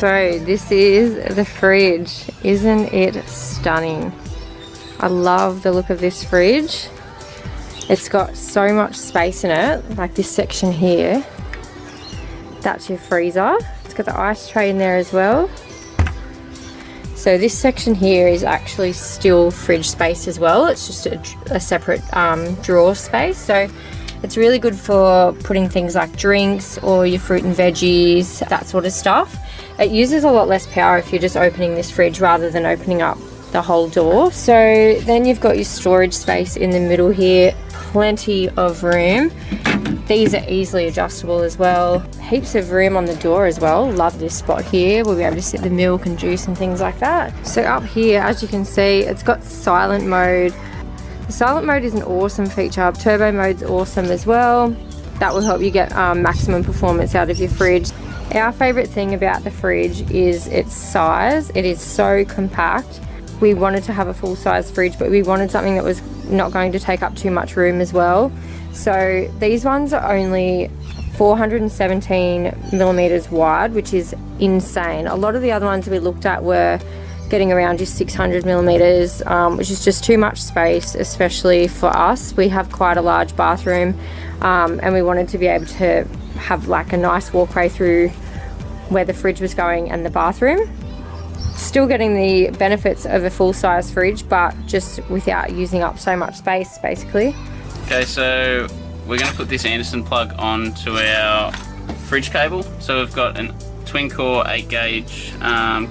So this is the fridge. Isn't it stunning? I love the look of this fridge. It's got so much space in it, like this section here. That's your freezer. It's got the ice tray in there as well. So this section here is actually still fridge space as well. It's just a separate drawer space. So it's really good for putting things like drinks or your fruit and veggies, that sort of stuff. It uses a lot less power if you're just opening this fridge rather than opening up the whole door. So then you've got your storage space in the middle here. Plenty of room. These are easily adjustable as well. Heaps of room on the door as well. Love this spot here. We'll be able to sit the milk and juice and things like that. So up here, as you can see, it's got silent mode. The silent mode is an awesome feature. Turbo mode's awesome as well. That will help you get maximum performance out of your fridge. Our favorite thing about the fridge is its size. It is so compact. We wanted to have a full-size fridge, but we wanted something that was not going to take up too much room as well. So these ones are only 417 millimeters wide, which is insane. A lot of the other ones we looked at were getting around just 600 millimeters, which is just too much space, especially for us. We have quite a large bathroom, and we wanted to be able to have like a nice walkway through where the fridge was going and the bathroom. Still getting the benefits of a full-size fridge, but just without using up so much space, basically. Okay, so we're going to put this Anderson plug onto our fridge cable. So we've got a twin core 8 gauge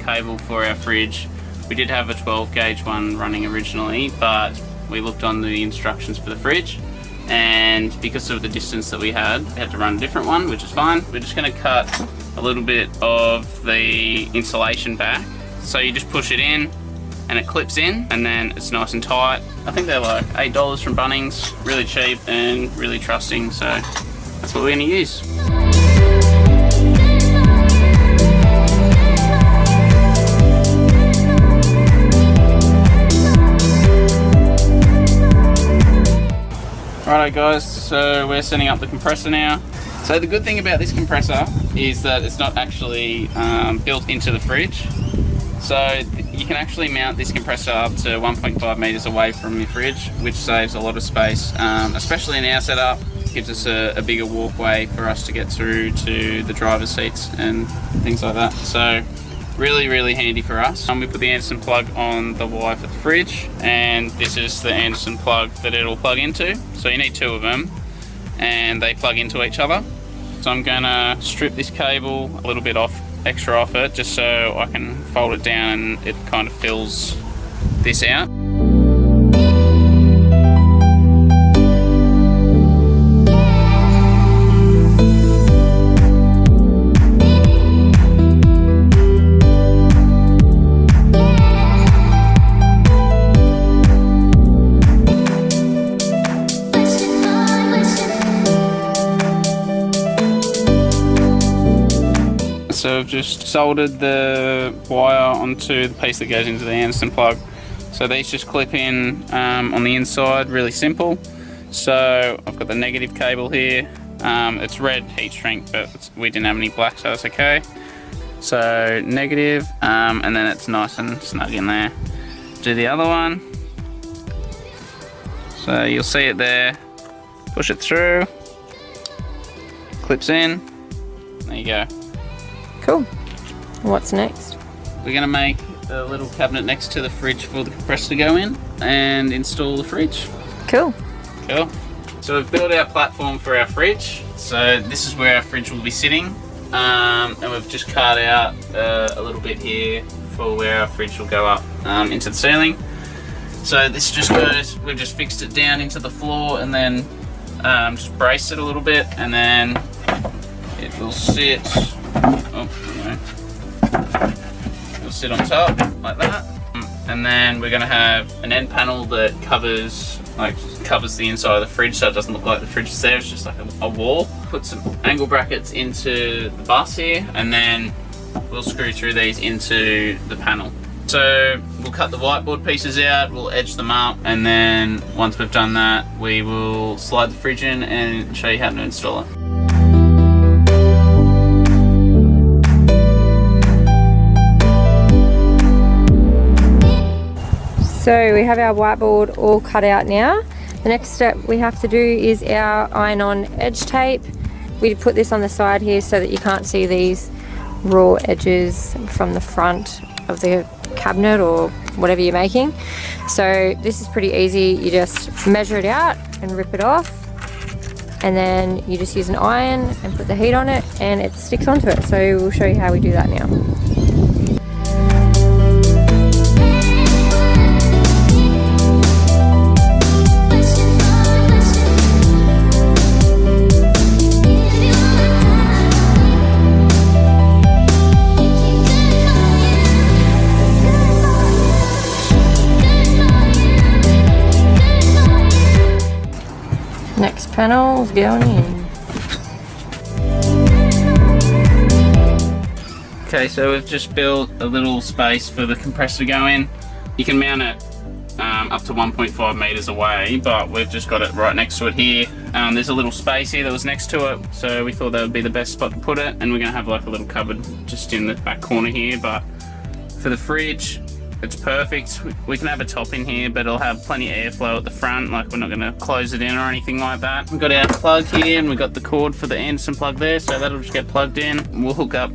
cable for our fridge. We did have a 12 gauge one running originally, but we looked on the instructions for the fridge, and because of the distance that we had to run a different one, which is fine. We're just going to cut a little bit of the insulation back. So you just push it in and it clips in, and then it's nice and tight. I think they're like $8 from Bunnings, really cheap and really trusting, so that's what we're going to use. Alright guys, so we're setting up the compressor now. So the good thing about this compressor is that it's not actually built into the fridge. So you can actually mount this compressor up to 1.5 meters away from your fridge, which saves a lot of space, especially in our setup. It gives us a bigger walkway for us to get through to the driver's seats and things like that. So really, really handy for us. We put the Anderson plug on the wire for the fridge, and this is the Anderson plug that it'll plug into. So you need two of them, and they plug into each other. So I'm gonna strip this cable a little bit extra off it, just so I can fold it down and it kind of fills this out. So I've just soldered the wire onto the piece that goes into the Anderson plug. So these just clip in on the inside, really simple. So I've got the negative cable here. It's red heat shrink, but we didn't have any black, so that's okay. So negative, and then it's nice and snug in there. Do the other one. So you'll see it there. Push it through. Clips in. There you go. Cool. What's next? We're going to make a little cabinet next to the fridge for the compressor to go in and install the fridge. Cool. Cool. So we've built our platform for our fridge. So this is where our fridge will be sitting. And we've just cut out a little bit here for where our fridge will go up into the ceiling. So this just goes, we've just fixed it down into the floor and then just braced it a little bit, and then it will sit. It'll sit on top like that, and then we're going to have an end panel that covers the inside of the fridge, so it doesn't look like the fridge is there. It's just like a wall. Put some angle brackets into the bus here, and then we'll screw through these into the panel. So we'll cut the whiteboard pieces out, we'll edge them up, and then once we've done that, we will slide the fridge in and show you how to install it. So we have our whiteboard all cut out now. The next step we have to do is our iron-on edge tape. We put this on the side here so that you can't see these raw edges from the front of the cabinet or whatever you're making. So this is pretty easy. You just measure it out and rip it off, and then you just use an iron and put the heat on it and it sticks onto it. So we'll show you how we do that now. Next panel's going in. Okay, so we've just built a little space for the compressor to go in. You can mount it up to 1.5 meters away, but we've just got it right next to it here. There's a little space here that was next to it, so we thought that would be the best spot to put it, and we're gonna have like a little cupboard just in the back corner here. But for the fridge, it's perfect. We can have a top in here, but it'll have plenty of airflow at the front. Like, we're not going to close it in or anything like that. We've got our plug here, and we've got the cord for the Anderson plug there, so that'll just get plugged in. We'll hook up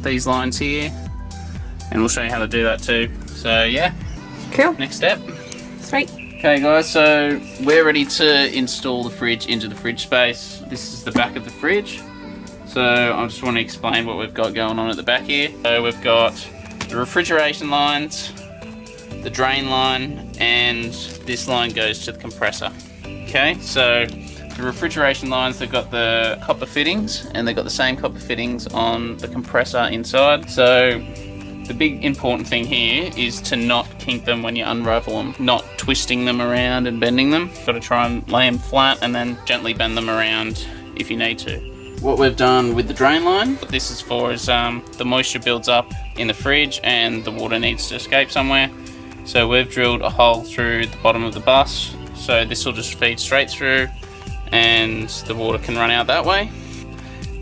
these lines here, and we'll show you how to do that too. So yeah, cool. Next step. Sweet. Okay guys, so we're ready to install the fridge into the fridge space. This is the back of the fridge. So I just want to explain what we've got going on at the back here. So we've got the refrigeration lines, the drain line, and this line goes to the compressor. Okay, so the refrigeration lines, they've got the copper fittings, and they've got the same copper fittings on the compressor inside. So the big important thing here is to not kink them when you unravel them, not twisting them around and bending them. Got to try and lay them flat and then gently bend them around if you need to. What we've done with the drain line, what this is for is the moisture builds up in the fridge and the water needs to escape somewhere. So we've drilled a hole through the bottom of the bus, so this will just feed straight through and the water can run out that way.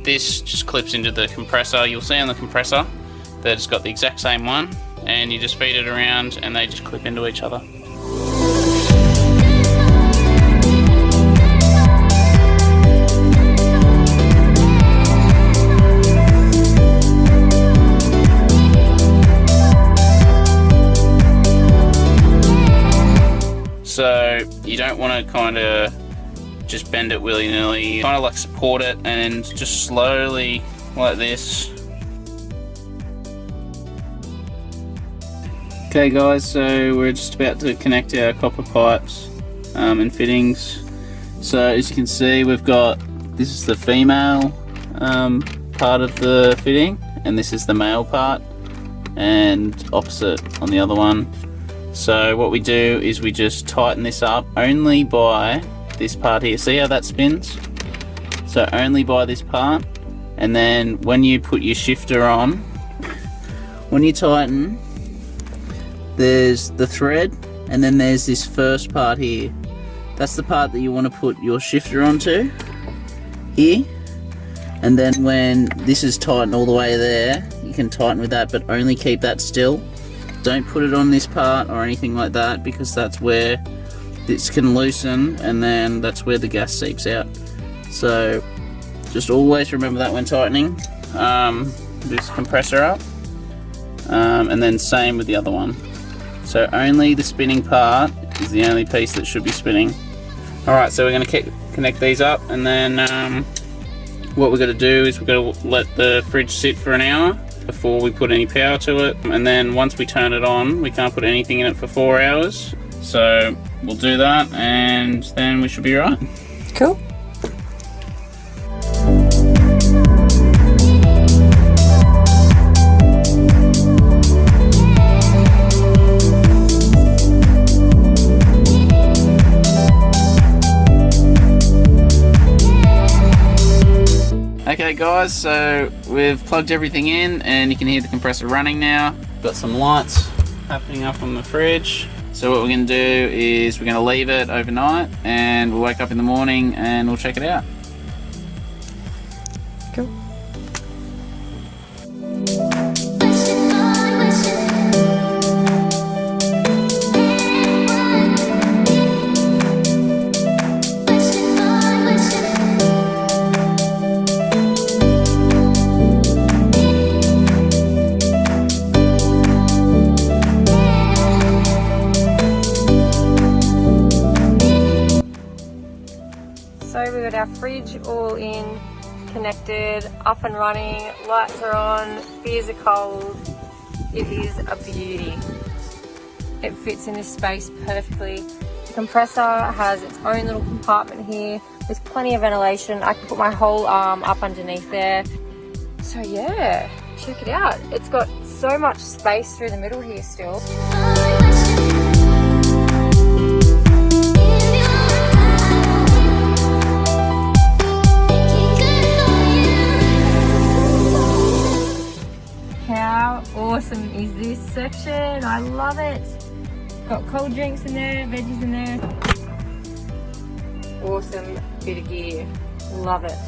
This just clips into the compressor. You'll see on the compressor that it's got the exact same one, and you just feed it around and they just clip into each other. So you don't want to kind of just bend it willy-nilly, kind of like support it and just slowly like this. Okay guys, so we're just about to connect our copper pipes and fittings. So as you can see, we've got, this is the female part of the fitting, and this is the male part, and opposite on the other one. So what we do is we just tighten this up only by this part here. See how that spins? So only by this part, and then when you put your shifter on, when you tighten, there's the thread, and then there's this first part here. That's the part that you want to put your shifter onto here, and then when this is tightened all the way there, you can tighten with that, but only keep that still. Don't put it on this part or anything like that, because that's where this can loosen, and then that's where the gas seeps out. So just always remember that when tightening this compressor up, and then same with the other one. So only the spinning part is the only piece that should be spinning. Alright, so we're going to connect these up, and then what we're going to do is we're going to let the fridge sit for an hour before we put any power to it, and then once we turn it on, we can't put anything in it for 4 hours. So we'll do that, and then we should be right. Cool. Okay guys, so we've plugged everything in and you can hear the compressor running now. Got some lights happening up on the fridge. So what we're going to do is we're going to leave it overnight, and we'll wake up in the morning and we'll check it out. Cool. we've got our fridge all in, connected, up and running, lights are on, beers are cold. It is a beauty. It fits in this space perfectly. The compressor has its own little compartment here with plenty of ventilation. I can put my whole arm up underneath there. So yeah, check it out. It's got so much space through the middle here still. How awesome is this section? I love it. Got cold drinks in there, veggies in there. Awesome bit of gear. Love it.